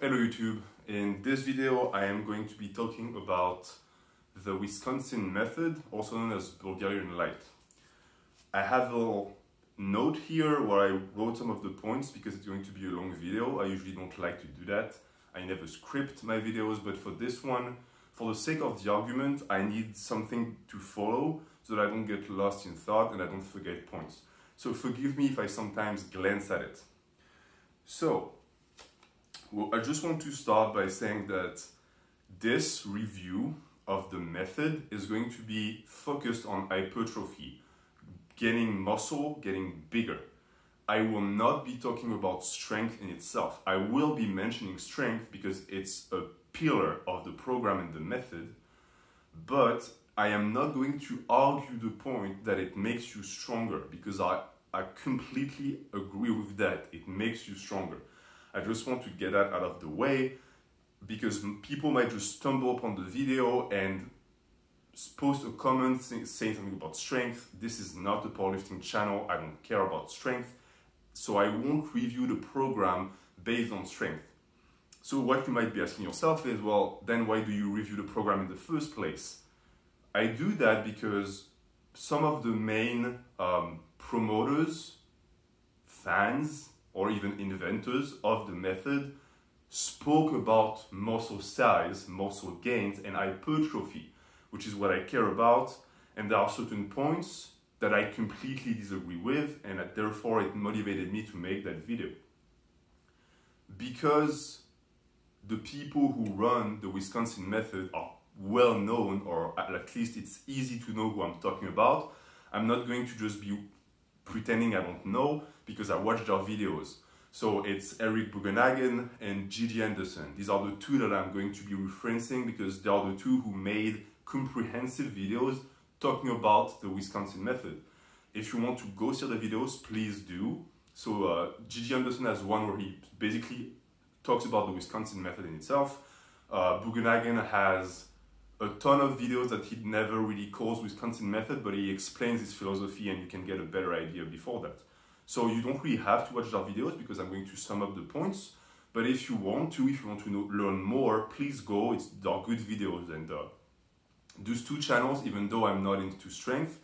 Hello YouTube. In this video I am going to be talking about the Wisconsin method, also known as Bulgarian light. I have a little note here where I wrote some of the points because it's going to be a long video. I usually don't like to do that. I never script my videos, but for this one, for the sake of the argument, I need something to follow so that I don't get lost in thought and I don't forget points. So forgive me if I sometimes glance at it. So, well, I just want to start by saying that this review of the method is going to be focused on hypertrophy, getting muscle, getting bigger. I will not be talking about strength in itself. I will be mentioning strength because it's a pillar of the program and the method, but I am not going to argue the point that it makes you stronger because I completely agree with that. It makes you stronger. I just want to get that out of the way because people might just stumble upon the video and post a comment saying something about strength. This is not a powerlifting channel. I don't care about strength. So I won't review the program based on strength. So what you might be asking yourself is, well, then why do you review the program in the first place? I do that because some of the main promoters, fans, or even inventors of the method spoke about muscle size, muscle gains, and hypertrophy, which is what I care about. And there are certain points that I completely disagree with, and that therefore it motivated me to make that video. Because the people who run the Wisconsin method are well known, or at least it's easy to know who I'm talking about, I'm not going to just be pretending I don't know because I watched their videos. So it's Bugenhagen and Andersen. These are the two that I'm going to be referencing because they are the two who made comprehensive videos talking about the Wisconsin method. If you want to go see the videos, please do. So Andersen has one where he basically talks about the Wisconsin method in itself. Bugenhagen has a ton of videos that he never really calls Wisconsin method, but he explains his philosophy and you can get a better idea before that. So you don't really have to watch their videos because I'm going to sum up the points. But if you want to learn more, please go. They're good videos. And those two channels, even though I'm not into strength,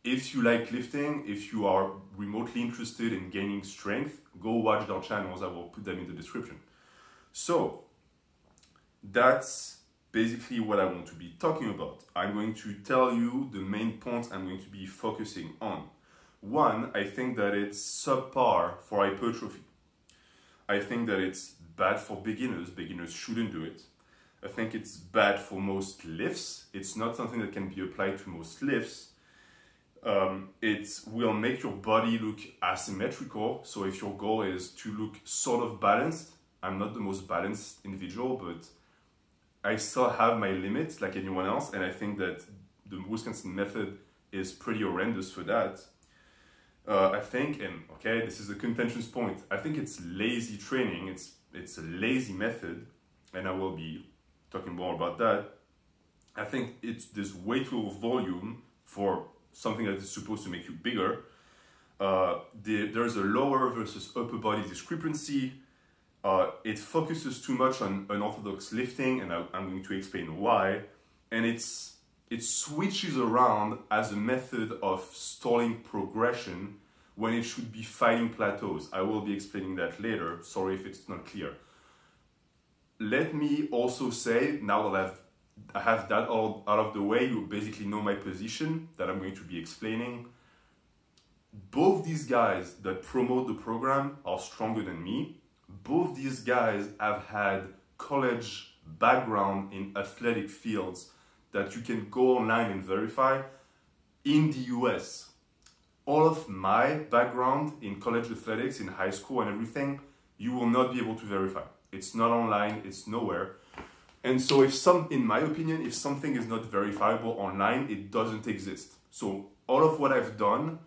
if you like lifting, if you are remotely interested in gaining strength, go watch their channels. I will put them in the description. So that's basically what I want to be talking about. I'm going to tell you the main points I'm going to be focusing on. One, I think that it's subpar for hypertrophy. I think that it's bad for beginners. Beginners shouldn't do it. I think it's bad for most lifts. It's not something that can be applied to most lifts. It will make your body look asymmetrical. So if your goal is to look sort of balanced, I'm not the most balanced individual, but I still have my limits like anyone else. And I think that the Wisconsin method is pretty horrendous for that. I think, and okay, this is a contentious point, I think it's lazy training, it's a lazy method, and I will be talking more about that. I think there's way too little volume for something that is supposed to make you bigger. There's a lower versus upper body discrepancy. It focuses too much on unorthodox lifting, and I'm going to explain why. And it switches around as a method of stalling progression when it should be fighting plateaus. I will be explaining that later. Sorry if it's not clear. Let me also say, now that I have that all out of the way, you basically know my position that I'm going to be explaining. Both these guys that promote the program are stronger than me. Both these guys have had college background in athletic fields that you can go online and verify in the US. All of my background in college athletics, in high school and everything, you will not be able to verify. It's not online, it's nowhere. And so in my opinion, if something is not verifiable online, it doesn't exist. So all of what I've done,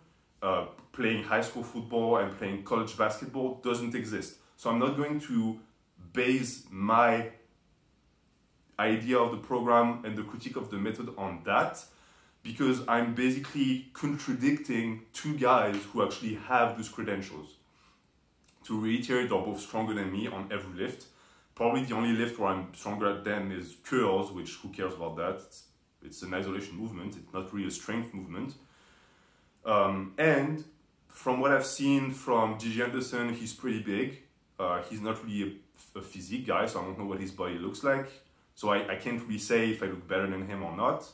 playing high school football and playing college basketball doesn't exist. So I'm not going to base my idea of the program and the critique of the method on that, because I'm basically contradicting two guys who actually have those credentials. To reiterate, they're both stronger than me on every lift. Probably the only lift where I'm stronger at them is curls, which who cares about that? It's an isolation movement. It's not really a strength movement. And from what I've seen from Gigi Andersen, he's pretty big. He's not really a physique guy, so I don't know what his body looks like. So I can't really say if I look better than him or not.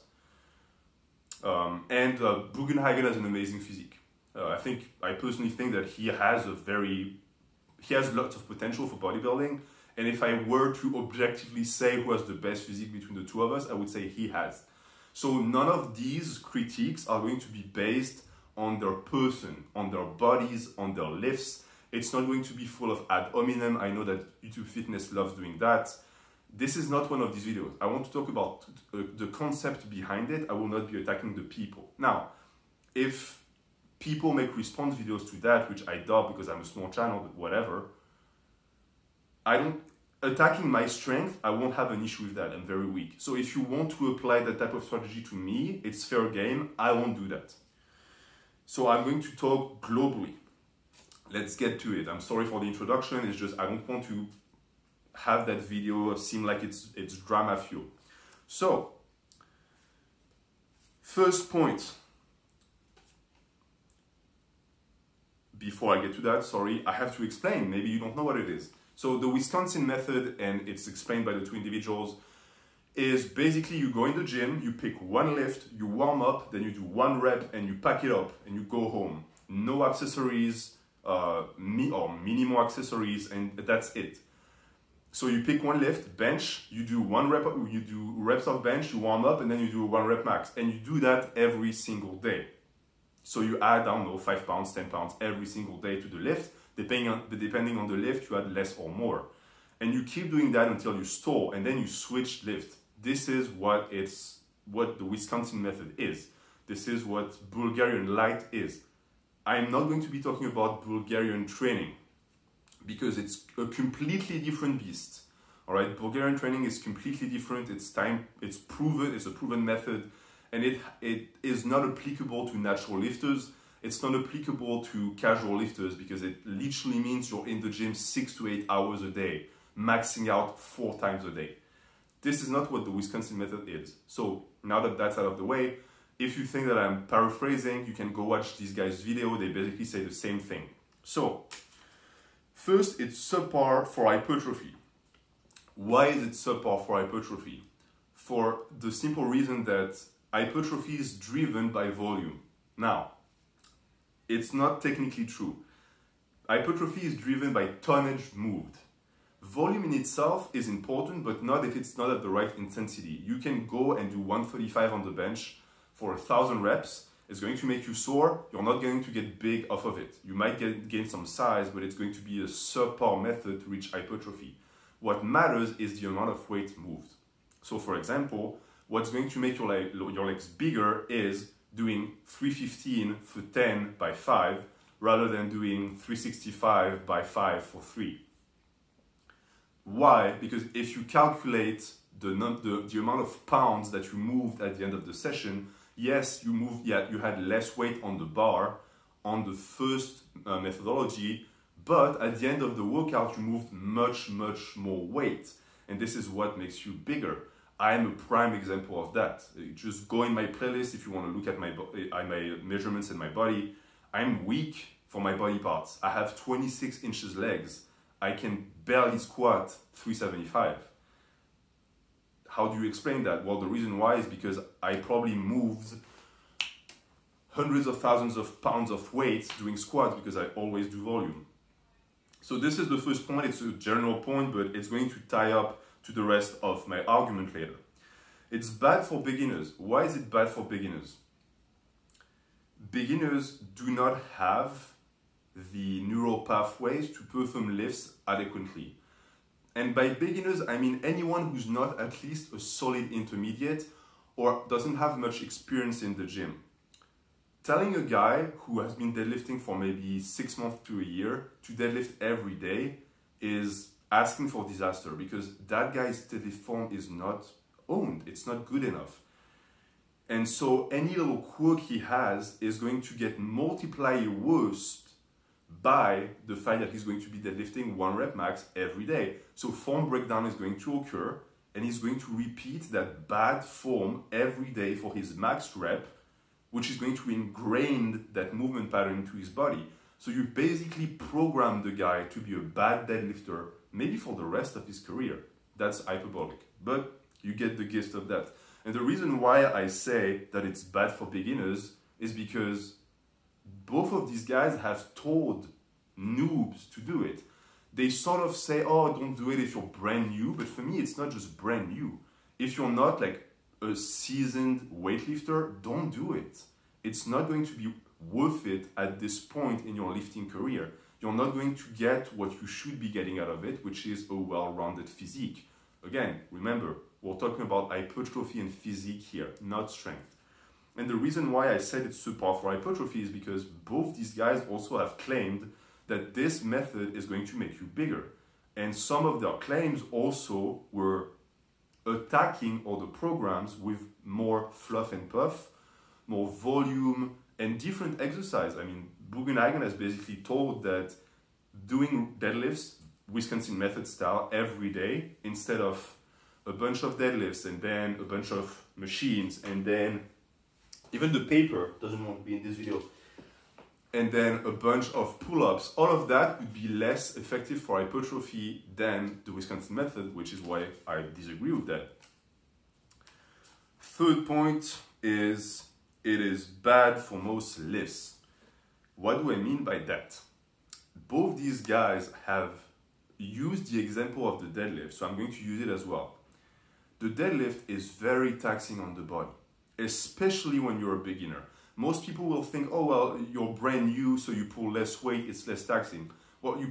And Bugenhagen has an amazing physique. I personally think that he has lots of potential for bodybuilding. And if I were to objectively say who has the best physique between the two of us, I would say he has. So none of these critiques are going to be based on their person, on their bodies, on their lifts. It's not going to be full of ad hominem. I know that YouTube Fitness loves doing that. This is not one of these videos. I want to talk about the concept behind it. I will not be attacking the people. Now, if people make response videos to that, which I doubt because I'm a small channel, but whatever, attacking my strength, I won't have an issue with that. I'm very weak. So if you want to apply that type of strategy to me, it's fair game. I won't do that. So I'm going to talk globally. Let's get to it. I'm sorry for the introduction. It's just I don't want to have that video seem like it's drama fuel. So, first point. Before I get to that, sorry, I have to explain. Maybe you don't know what it is. So the Wisconsin method, and it's explained by the two individuals, is basically you go in the gym, you pick one lift, you warm up, then you do one rep and you pack it up and you go home. No accessories, or minimal accessories, and that's it. So you pick one lift, bench, you do one rep, you do reps of bench, you warm up, and then you do one rep max. And you do that every single day. So you add, I don't know, 5 pounds, 10 pounds every single day to the lift. Depending on the lift, you add less or more. And you keep doing that until you stall, and then you switch lift. This is what the Wisconsin method is. This is what Bulgarian light is. I'm not going to be talking about Bulgarian training because it's a completely different beast. All right, Bulgarian training is completely different. It's proven. It's a proven method, and it is not applicable to natural lifters. It's not applicable to casual lifters because it literally means you're in the gym 6 to 8 hours a day, maxing out 4 times a day. This is not what the Wisconsin method is. So now that that's out of the way, if you think that I'm paraphrasing, you can go watch these guys' video. They basically say the same thing. So first, it's subpar for hypertrophy. Why is it subpar for hypertrophy? For the simple reason that hypertrophy is driven by volume. Now, it's not technically true. Hypertrophy is driven by tonnage moved. Volume in itself is important, but not if it's not at the right intensity. You can go and do 135 on the bench for 1,000 reps. It's going to make you sore. You're not going to get big off of it. You might gain some size, but it's going to be a subpar method to reach hypertrophy. What matters is the amount of weight moved. So for example, what's going to make your legs bigger is doing 315 for 10 by 5 rather than doing 365 by 5 for 3. Why? Because if you calculate the amount of pounds that you moved at the end of the session, yes, you had less weight on the bar on the first methodology, but at the end of the workout, you moved much, much more weight. And this is what makes you bigger. I am a prime example of that. Just go in my playlist if you want to look at my measurements and my body. I'm weak for my body parts. I have 26 inches legs. I can barely squat 375. How do you explain that? Well, the reason why is because I probably moved hundreds of thousands of pounds of weight doing squats because I always do volume. So this is the first point. It's a general point, but it's going to tie up to the rest of my argument later. It's bad for beginners. Why is it bad for beginners? Beginners do not have the neural pathways to perform lifts adequately. And by beginners, I mean anyone who's not at least a solid intermediate or doesn't have much experience in the gym. Telling a guy who has been deadlifting for maybe 6 months to a year to deadlift every day is asking for disaster because that guy's deadlift form is not owned. It's not good enough. And so any little quirk he has is going to get multiplied worse by the fact that he's going to be deadlifting 1 rep max every day. So form breakdown is going to occur, and he's going to repeat that bad form every day for his max rep, which is going to ingrain that movement pattern into his body. So you basically program the guy to be a bad deadlifter, maybe for the rest of his career. That's hyperbolic, but you get the gist of that. And the reason why I say that it's bad for beginners is because both of these guys have told noobs to do it. They sort of say, oh, don't do it if you're brand new, but for me, it's not just brand new. If you're not like a seasoned weightlifter, don't do it. It's not going to be worth it at this point in your lifting career. You're not going to get what you should be getting out of it, which is a well-rounded physique. Again, remember, we're talking about hypertrophy and physique here, not strength. And the reason why I said it's subpar for hypertrophy is because both these guys also have claimed that this method is going to make you bigger. And some of their claims also were attacking other programs with more fluff and puff, more volume, and different exercise. I mean, Bugenhagen has basically told that doing deadlifts, Wisconsin method style, every day, instead of a bunch of deadlifts and then a bunch of machines and then even the paper doesn't want to be in this video, and then a bunch of pull-ups, all of that would be less effective for hypertrophy than the Wisconsin method, which is why I disagree with that. Third point is it is bad for most lifts. What do I mean by that? Both these guys have used the example of the deadlift, so I'm going to use it as well. The deadlift is very taxing on the body, especially when you're a beginner. Most people will think, oh, well, you're brand new, so you pull less weight, it's less taxing. Well, you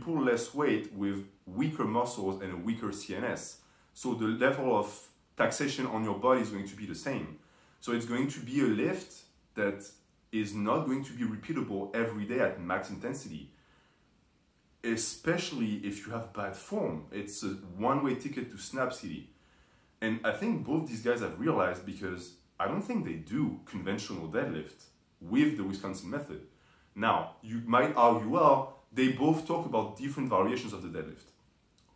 pull less weight with weaker muscles and a weaker CNS. So the level of taxation on your body is going to be the same. So it's going to be a lift that is not going to be repeatable every day at max intensity, especially if you have bad form. It's a one-way ticket to Snap City. And I think both these guys have realized, because I don't think they do conventional deadlift with the Wisconsin method. Now, you might argue, well, they both talk about different variations of the deadlift.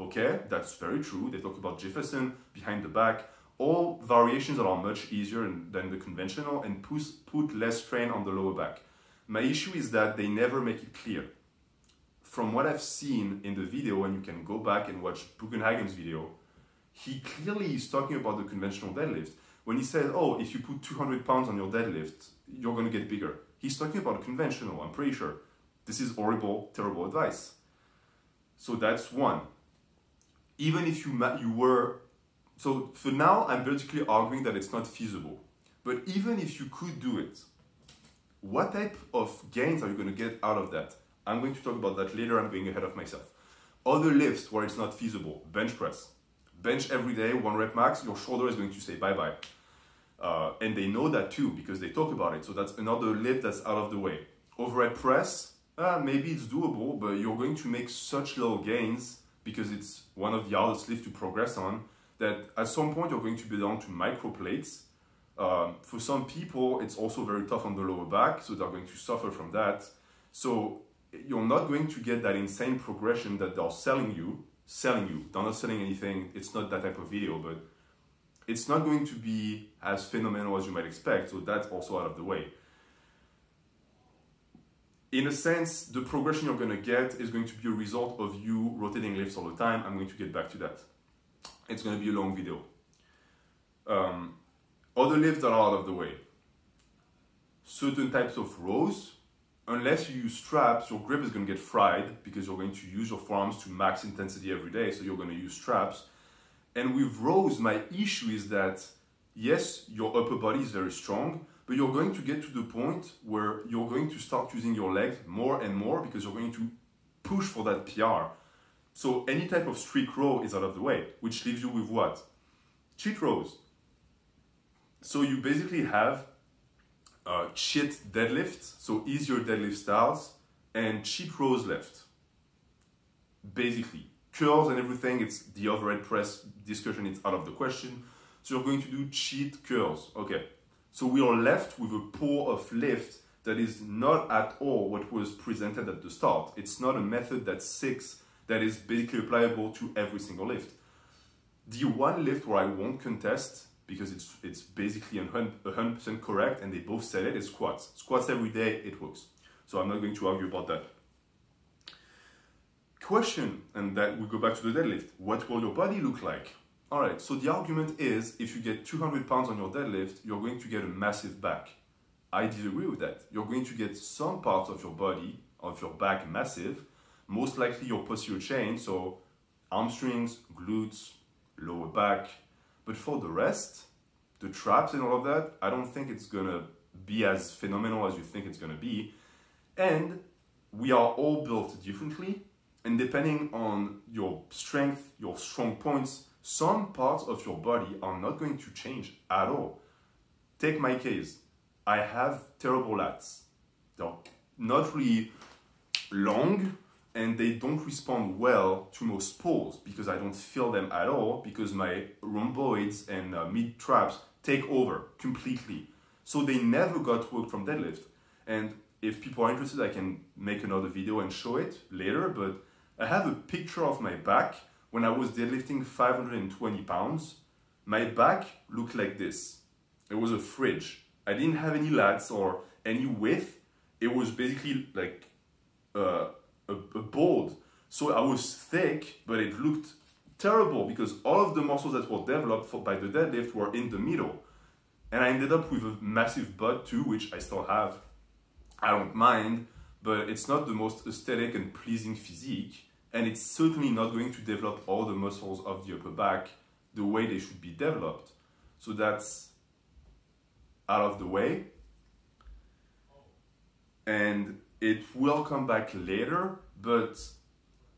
Okay, that's very true. They talk about Jefferson, behind the back, all variations that are much easier than the conventional and put less strain on the lower back. My issue is that they never make it clear. From what I've seen in the video, and you can go back and watch Bugenhagen's video, he clearly is talking about the conventional deadlift. When he says, oh, if you put 200 pounds on your deadlift, you're going to get bigger. He's talking about a conventional, I'm pretty sure. This is horrible, terrible advice. So that's one. Even if you were... So for now, I'm basically arguing that it's not feasible. But even if you could do it, what type of gains are you going to get out of that? I'm going to talk about that later. I'm going ahead of myself. Other lifts where it's not feasible, bench press. Bench every day, 1 rep max, your shoulder is going to say bye-bye. And they know that too, because they talk about it. So that's another lift that's out of the way. Overhead press, maybe it's doable, but you're going to make such little gains because it's one of the hardest lifts to progress on, that at some point you're going to be down to micro plates. For some people, it's also very tough on the lower back, so they're going to suffer from that. So you're not going to get that insane progression that they're selling you. They're not selling anything. It's not that type of video, but it's not going to be as phenomenal as you might expect. So that's also out of the way. In a sense, the progression you're going to get is going to be a result of you rotating lifts all the time. I'm going to get back to that. It's going to be a long video. Other lifts that are out of the way. Certain types of rows. Unless you use straps, your grip is going to get fried because you're going to use your forearms to max intensity every day, so you're going to use straps. And with rows, my issue is that, yes, your upper body is very strong, but you're going to get to the point where you're going to start using your legs more and more because you're going to push for that PR. So any type of streak row is out of the way, which leaves you with what? Cheat rows. So you basically have cheat deadlifts, so easier deadlift styles, and cheat rows left. Basically, curls and everything, it's the overhead press discussion, it's out of the question. So you're going to do cheat curls. Okay, so we are left with a pool of lifts that is not at all what was presented at the start. It's not a method that is basically applicable to every single lift. The one lift where I won't contest, because it's basically 100% correct, and they both said it, is squats. Squats every day, it works. So I'm not going to argue about that. Question, and that we go back to the deadlift. What will your body look like? All right, so the argument is if you get 200 pounds on your deadlift, you're going to get a massive back. I disagree with that. You're going to get some parts of your body, of your back massive, most likely your posterior chain, so hamstrings, glutes, lower back. But for the rest, the traps and all of that, I don't think it's gonna be as phenomenal as you think it's gonna be. And we are all built differently. And depending on your strength, your strong points, some parts of your body are not going to change at all. Take my case. I have terrible lats. They're not really long, and they don't respond well to most pulls because I don't feel them at all, because my rhomboids and mid traps take over completely. So they never got work from deadlift. And if people are interested, I can make another video and show it later, but I have a picture of my back when I was deadlifting 520 pounds. My back looked like this. It was a fridge. I didn't have any lats or any width. It was basically like a board. So I was thick, but it looked terrible because all of the muscles that were developed by the deadlift were in the middle. And I ended up with a massive butt too, which I still have. I don't mind, but it's not the most aesthetic and pleasing physique. And it's certainly not going to develop all the muscles of the upper back the way they should be developed. So that's out of the way. And it will come back later, but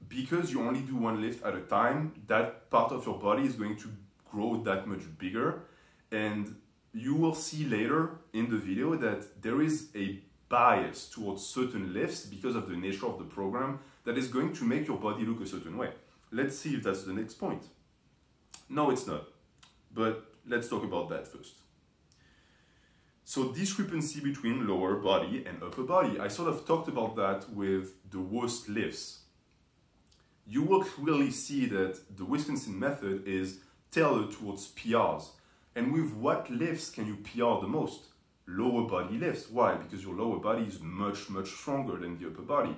because you only do one lift at a time, that part of your body is going to grow that much bigger. And you will see later in the video that there is a bias towards certain lifts because of the nature of the program that is going to make your body look a certain way. Let's see if that's the next point. No, it's not. But let's talk about that first. So discrepancy between lower body and upper body. I sort of talked about that with the worst lifts. You will clearly see that the Wisconsin method is tailored towards PRs. And with what lifts can you PR the most? Lower body lifts. Why? Because your lower body is much, much stronger than the upper body.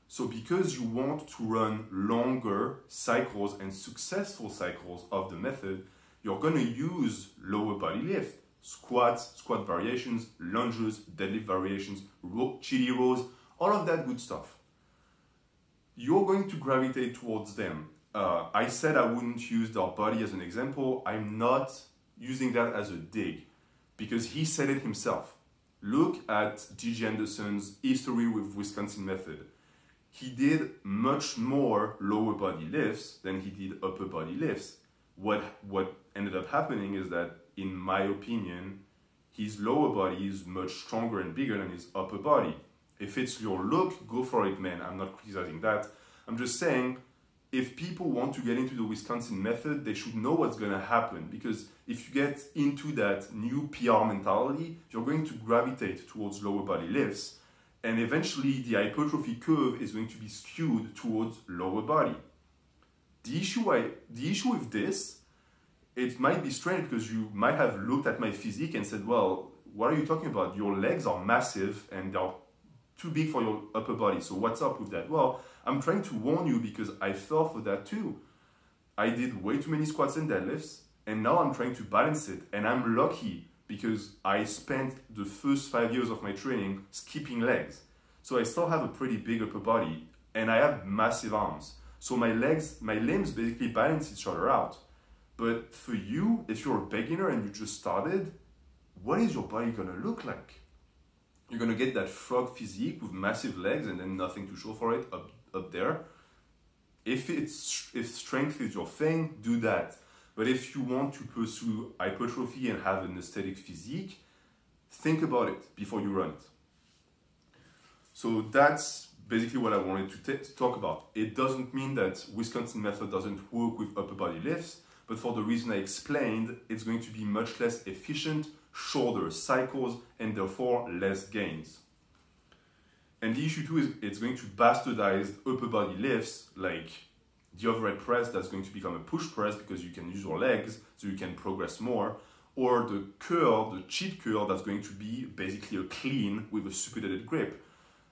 So because you want to run longer cycles and successful cycles of the method, you're going to use lower body lift. Squats, squat variations, lunges, deadlift variations, chili rows, all of that good stuff. You're going to gravitate towards them. I said I wouldn't use their body as an example. I'm not using that as a dig because he said it himself. Look at G.G. Andersen's history with Wisconsin method. He did much more lower body lifts than he did upper body lifts. What ended up happening is that, in my opinion, his lower body is much stronger and bigger than his upper body. If it's your look, go for it, man. I'm not criticizing that. I'm just saying, if people want to get into the Wisconsin method, they should know what's going to happen. Because if you get into that new PR mentality, you're going to gravitate towards lower body lifts. And eventually, the hypertrophy curve is going to be skewed towards lower body. The issue with this, it might be strange because you might have looked at my physique and said, well, what are you talking about? Your legs are massive and they're too big for your upper body. So what's up with that? Well, I'm trying to warn you because I fell for that too. I did way too many squats and deadlifts, and now I'm trying to balance it. And I'm lucky because I spent the first 5 years of my training skipping legs. So I still have a pretty big upper body and I have massive arms. So my limbs basically balance each other out. But for you, if you're a beginner and you just started, what is your body gonna look like? You're gonna get that frog physique with massive legs and then nothing to show for it up there. If strength is your thing, do that. But if you want to pursue hypertrophy and have an aesthetic physique, think about it before you run it. So that's basically what I wanted to talk about. It doesn't mean that Wisconsin method doesn't work with upper body lifts, but for the reason I explained, it's going to be much less efficient, shorter cycles, and therefore less gains. And the issue too is it's going to bastardize upper body lifts like the overhead press that's going to become a push press because you can use your legs so you can progress more, or the curl, the cheat curl that's going to be basically a clean with a supinated grip.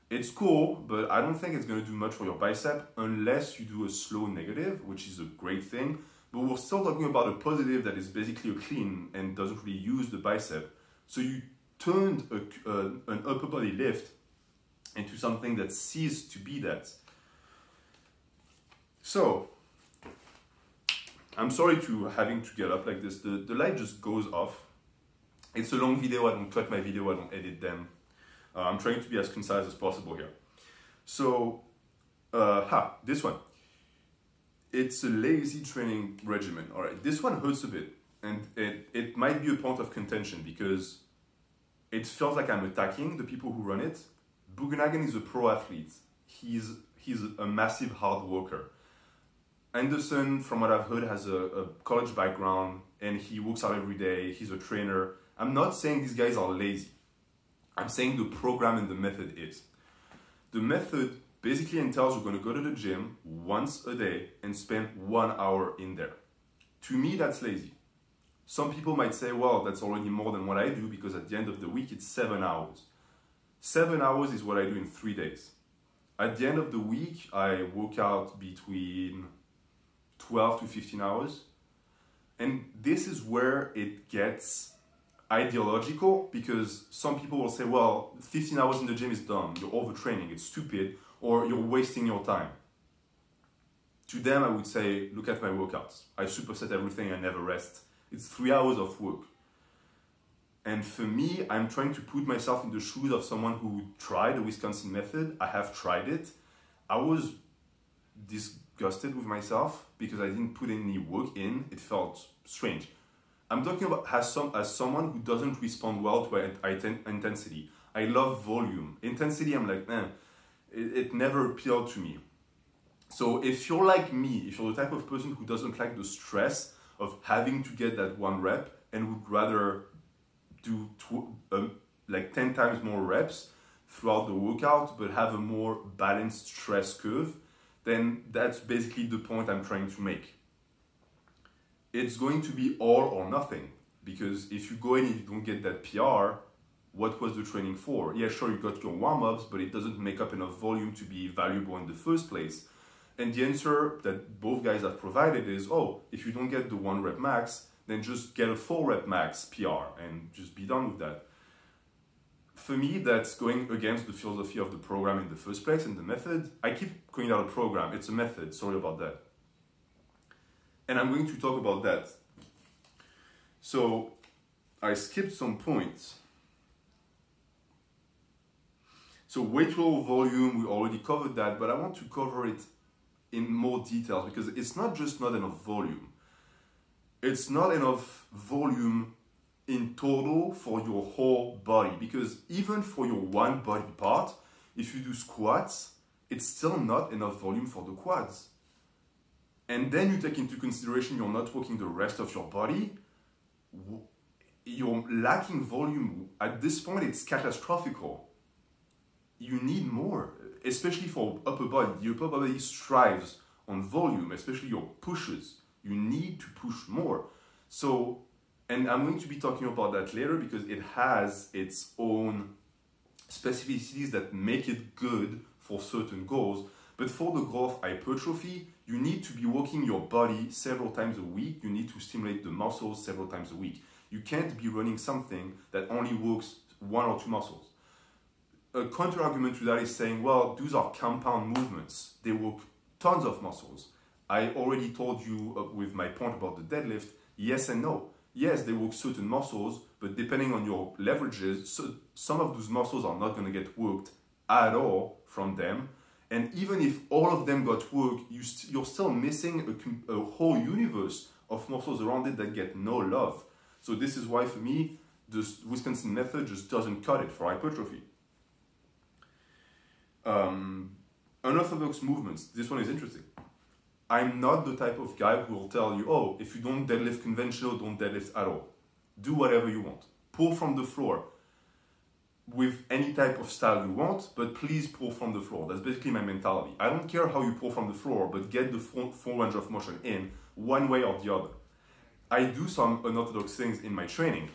It's cool, but I don't think it's going to do much for your bicep unless you do a slow negative, which is a great thing. But we're still talking about a positive that is basically a clean and doesn't really use the bicep. So you turned an upper body lift into something that ceased to be that. So, I'm sorry to having to get up like this. The light just goes off. It's a long video, I don't cut my video, I don't edit them. I'm trying to be as concise as possible here. So, this one. It's a lazy training regimen. All right, this one hurts a bit. And it might be a point of contention because it feels like I'm attacking the people who run it. Bugenhagen is a pro athlete. He's a massive hard worker. Andersen, from what I've heard, has a college background and he works out every day. He's a trainer. I'm not saying these guys are lazy. I'm saying the program and the method is. The method basically entails you're going to go to the gym once a day and spend 1 hour in there. To me, that's lazy. Some people might say, well, that's already more than what I do because at the end of the week, it's 7 hours. 7 hours is what I do in 3 days. At the end of the week, I work out between 12 to 15 hours. And this is where it gets ideological because some people will say, well, 15 hours in the gym is dumb, you're overtraining, it's stupid, or you're wasting your time. To them, I would say, look at my workouts. I superset everything, I never rest. It's 3 hours of work. And for me, I'm trying to put myself in the shoes of someone who tried the Wisconsin method. I have tried it. I was disgusted with myself because I didn't put any work in. It felt strange. I'm talking about as someone who doesn't respond well to intensity. I love volume. Intensity, I'm like, it never appealed to me. So if you're like me, if you're the type of person who doesn't like the stress of having to get that 1 rep and would rather do like 10 times more reps throughout the workout but have a more balanced stress curve, then that's basically the point I'm trying to make. It's going to be all or nothing because if you go in and you don't get that PR, what was the training for? Yeah, sure, you got your warm-ups, but it doesn't make up enough volume to be valuable in the first place. And the answer that both guys have provided is, oh, if you don't get the 1 rep max, then just get a 4 rep max PR and just be done with that. For me, that's going against the philosophy of the program in the first place and the method. I keep calling out a program, it's a method, sorry about that. And I'm going to talk about that. So I skipped some points. So weight roll volume, we already covered that, but I want to cover it in more detail because it's not just not enough volume. It's not enough volume in total for your whole body because even for your one body part, if you do squats, it's still not enough volume for the quads. And then you take into consideration you're not working the rest of your body, you're lacking volume. At this point, it's catastrophical. You need more, especially for upper body. The upper body strives on volume, especially your pushes. You need to push more. So, and I'm going to be talking about that later because it has its own specificities that make it good for certain goals. But for the goal of hypertrophy, you need to be working your body several times a week. You need to stimulate the muscles several times a week. You can't be running something that only works 1 or 2 muscles. A counter-argument to that is saying, well, those are compound movements. They work tons of muscles. I already told you with my point about the deadlift, yes and no. Yes, they work certain muscles, but depending on your leverages, so some of those muscles are not going to get worked at all from them. And even if all of them got worked, you're still missing a whole universe of muscles around it that get no love. So this is why, for me, the Wisconsin method just doesn't cut it for hypertrophy. Unorthodox movements. This one is interesting. I'm not the type of guy who will tell you, oh, if you don't deadlift conventional, don't deadlift at all. Do whatever you want. Pull from the floor. with any type of style you want, but please pull from the floor. That's basically my mentality. I don't care how you pull from the floor, but get the full range of motion in one way or the other. I do some unorthodox things in my training,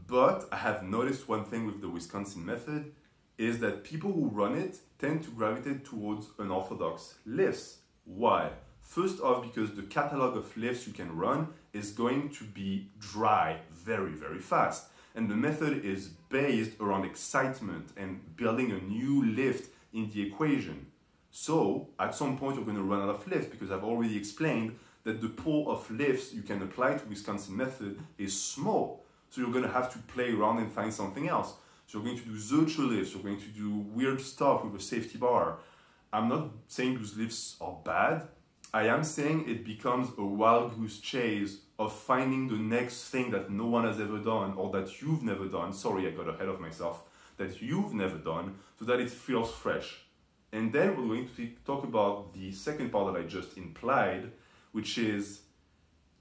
but I have noticed one thing with the Wisconsin method is that people who run it tend to gravitate towards unorthodox lifts. Why? First off, because the catalog of lifts you can run is going to be dry very, very fast. And the method is based around excitement and building a new lift in the equation. So at some point you're going to run out of lifts because I've already explained that the pool of lifts you can apply to Wisconsin method is small. So you're going to have to play around and find something else. So you're going to do Zercher lifts, you're going to do weird stuff with a safety bar. I'm not saying those lifts are bad. I am saying it becomes a wild goose chase of finding the next thing that no one has ever done or that you've never done. Sorry, I got ahead of myself. That you've never done so that it feels fresh. And then we're going to talk about the second part that I just implied, which is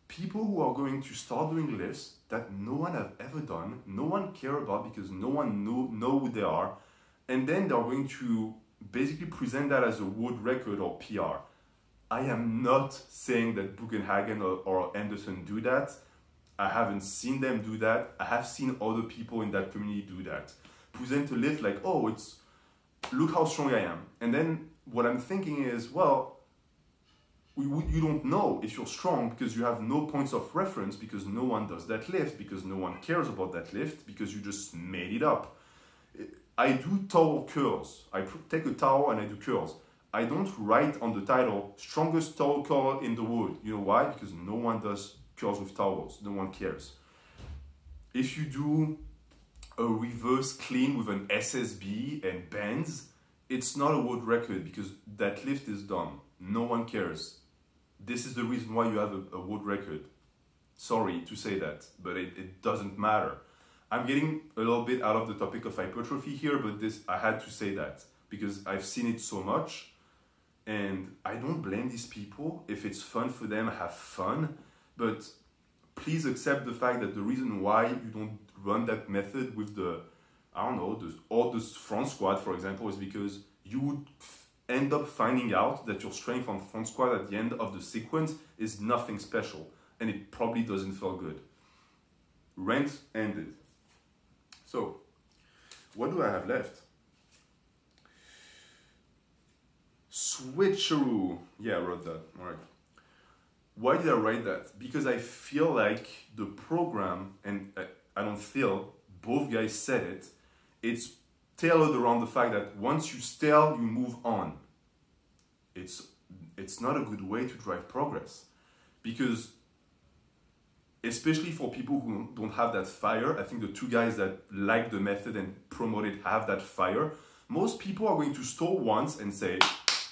people who are going to start doing lifts that no one has ever done, no one cares about because no one know who they are, and then they're going to basically present that as a world record or PR. I am not saying that Bugenhagen or Andersen do that. I haven't seen them do that. I have seen other people in that community do that. Present a lift like, oh, look how strong I am. And then what I'm thinking is, well, you don't know if you're strong because you have no points of reference, because no one does that lift, because no one cares about that lift, because you just made it up. I do towel curls. I take a towel and I do curls. I don't write on the title, strongest towel curl in the world. You know why? Because no one does curls with towels. No one cares. If you do a reverse clean with an SSB and bends, it's not a world record because that lift is done. No one cares. This is the reason why you have a world record. Sorry to say that, but it doesn't matter. I'm getting a little bit out of the topic of hypertrophy here, but I had to say that because I've seen it so much. And I don't blame these people. If it's fun for them, have fun. But please accept the fact that the reason why you don't run that method with the front squat, for example, is because you would end up finding out that your strength on front squat at the end of the sequence is nothing special. And it probably doesn't feel good. Rant ended. So, what do I have left? Switcheroo. Yeah, I wrote that. All right. Why did I write that? Because I feel like the program, and I don't feel, both guys said it, it's tailored around the fact that once you stale, you move on. It's not a good way to drive progress. Because, especially for people who don't have that fire, I think the two guys that like the method and promote it have that fire. Most people are going to stall once and say,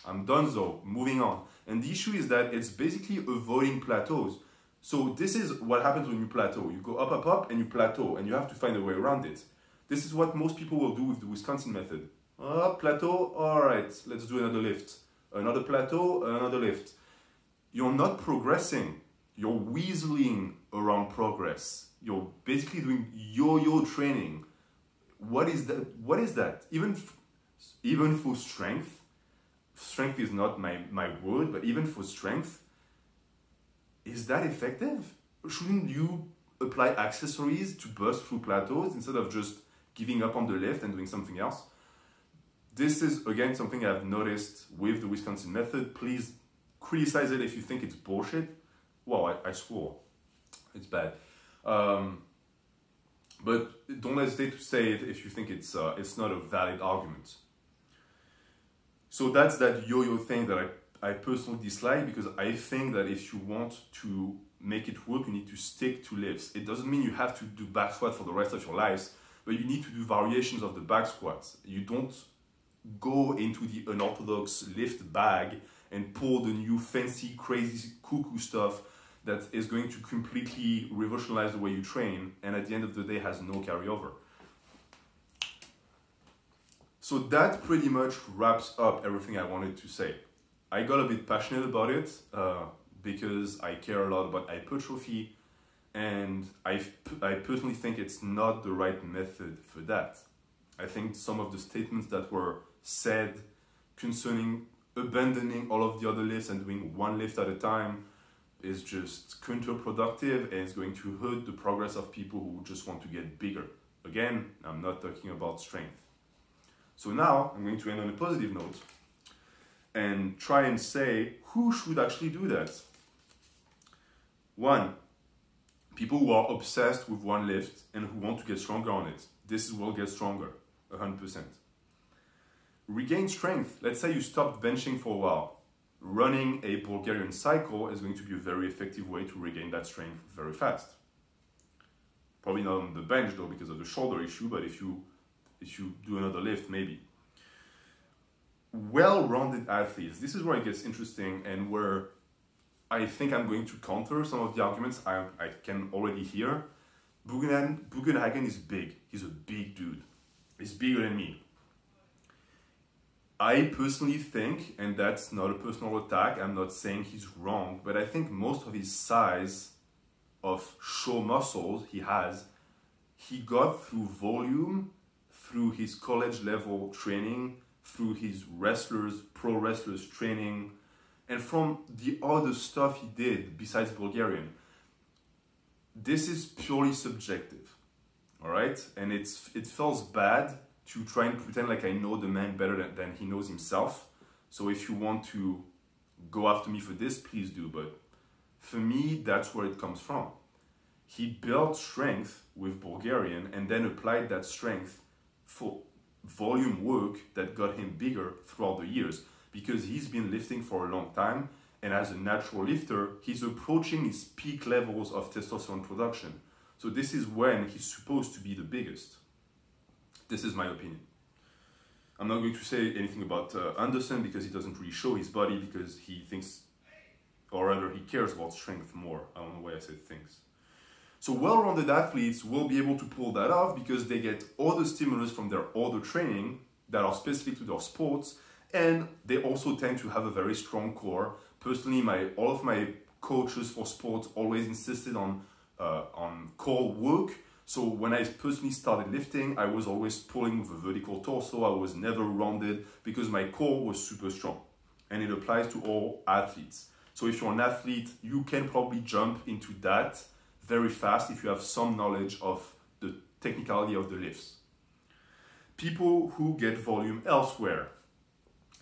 I'm done though, moving on. And the issue is that it's basically avoiding plateaus. So this is what happens when you plateau. You go up, up, up, and you plateau, and you have to find a way around it. This is what most people will do with the Wisconsin method. Plateau, all right, let's do another lift. Another plateau, another lift. You're not progressing. You're weaseling around progress. You're basically doing yo-yo training. What is that? What is that? Even for strength, strength is not my word, but even for strength, is that effective? Shouldn't you apply accessories to burst through plateaus instead of just giving up on the lift and doing something else? This is, again, something I've noticed with the Wisconsin method. Please criticize it if you think it's bullshit. Wow, I swore. It's bad. But don't hesitate to say it if you think it's not a valid argument. So that's that yo-yo thing that I personally dislike, because I think that if you want to make it work, you need to stick to lifts. It doesn't mean you have to do back squat for the rest of your lives, but you need to do variations of the back squats. You don't go into the unorthodox lift bag and pull the new fancy, crazy, cuckoo stuff that is going to completely revolutionize the way you train and at the end of the day has no carryover. So that pretty much wraps up everything I wanted to say. I got a bit passionate about it because I care a lot about hypertrophy And I personally think it's not the right method for that. I think some of the statements that were said concerning abandoning all of the other lifts and doing one lift at a time is just counterproductive, and it's going to hurt the progress of people who just want to get bigger. Again, I'm not talking about strength. So now I'm going to end on a positive note and try and say who should actually do that. One, people who are obsessed with one lift and who want to get stronger on it. This will get stronger, 100%. Regain strength. Let's say you stopped benching for a while. Running a Bulgarian cycle is going to be a very effective way to regain that strength very fast. Probably not on the bench though because of the shoulder issue, but if you do another lift, maybe. Well-rounded athletes. This is where it gets interesting and where I think I'm going to counter some of the arguments I can already hear. Bugenhagen is big. He's a big dude. He's bigger than me. I personally think, and that's not a personal attack, I'm not saying he's wrong, but I think most of his size of show muscles he got through volume, through his college level training, through his pro wrestlers training, and from the other stuff he did besides Bulgarian. This is purely subjective, all right? And it feels bad to try and pretend like I know the man better than he knows himself. So if you want to go after me for this, please do. But for me, that's where it comes from. He built strength with Bulgarian and then applied that strength for volume work that got him bigger throughout the years, because he's been lifting for a long time, and as a natural lifter, he's approaching his peak levels of testosterone production. So this is when he's supposed to be the biggest. This is my opinion. I'm not going to say anything about Andersen because he doesn't really show his body because he thinks, or rather he cares about strength more. I don't know why I said things. So well-rounded athletes will be able to pull that off because they get all the stimulus from their other training that are specific to their sports, and they also tend to have a very strong core. Personally, all of my coaches for sports always insisted on core work. So when I personally started lifting, I was always pulling with a vertical torso. I was never rounded because my core was super strong. And it applies to all athletes. So if you're an athlete, you can probably jump into that very fast if you have some knowledge of the technicality of the lifts. People who get volume elsewhere.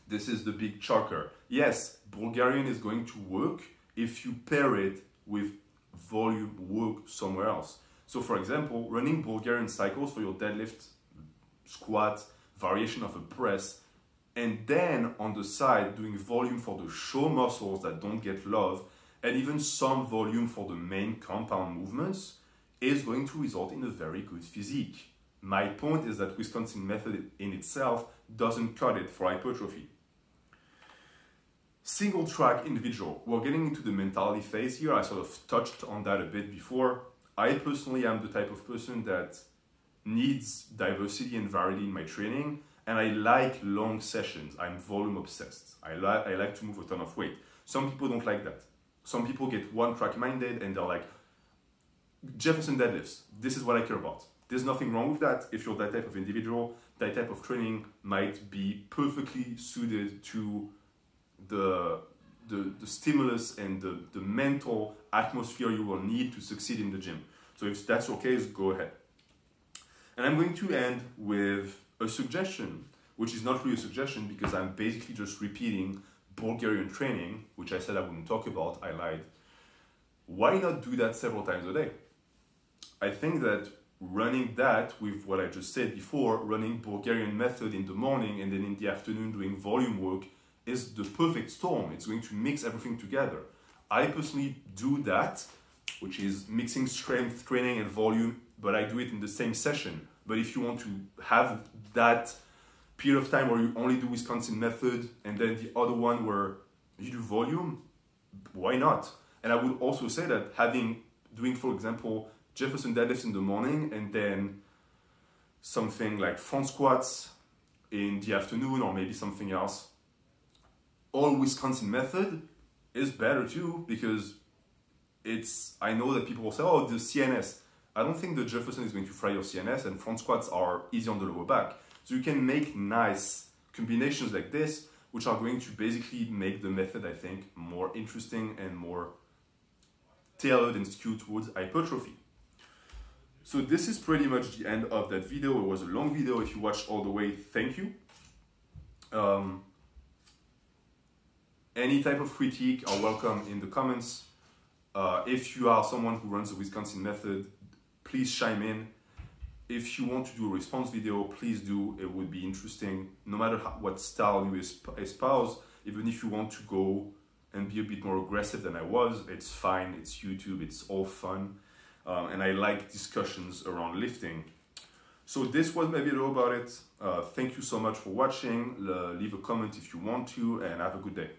This is the big choker. Yes, Bulgarian is going to work if you pair it with volume work somewhere else. So for example, running Bulgarian cycles for your deadlift, squat, variation of a press, and then on the side doing volume for the show muscles that don't get love, and even some volume for the main compound movements, is going to result in a very good physique. My point is that Wisconsin method in itself doesn't cut it for hypertrophy. Single track individual. We're getting into the mentality phase here. I sort of touched on that a bit before. I personally am the type of person that needs diversity and variety in my training, and I like long sessions. I'm volume obsessed. I like to move a ton of weight. Some people don't like that. Some people get one track minded and they're like, Jefferson deadlifts, this is what I care about. There's nothing wrong with that. If you're that type of individual, that type of training might be perfectly suited to the stimulus and the mental atmosphere you will need to succeed in the gym. So if that's your case, go ahead. And I'm going to end with a suggestion, which is not really a suggestion because I'm basically just repeating Bulgarian training, which I said I wouldn't talk about. I lied. Why not do that several times a day? I think that running that with what I just said before, running Bulgarian method in the morning and then in the afternoon doing volume work, is the perfect storm. It's going to mix everything together. I personally do that, which is mixing strength training and volume, but I do it in the same session. But if you want to have that period of time where you only do Wisconsin method and then the other one where you do volume, why not? And I would also say that doing, for example, Jefferson deadlifts in the morning and then something like front squats in the afternoon or maybe something else, all Wisconsin method is better too, because I know that people will say, oh, the CNS. I don't think the Jefferson is going to fry your CNS, and front squats are easy on the lower back. So you can make nice combinations like this, which are going to basically make the method, I think, more interesting and more tailored and skewed towards hypertrophy. So this is pretty much the end of that video. It was a long video. If you watched all the way, thank you. Any type of critique are welcome in the comments. If you are someone who runs the Wisconsin method, please chime in. If you want to do a response video, please do. It would be interesting, no matter what style you espouse. Even if you want to go and be a bit more aggressive than I was, it's fine. It's YouTube. It's all fun. And I like discussions around lifting. So this was my video about it. Thank you so much for watching. Leave a comment if you want to, and have a good day.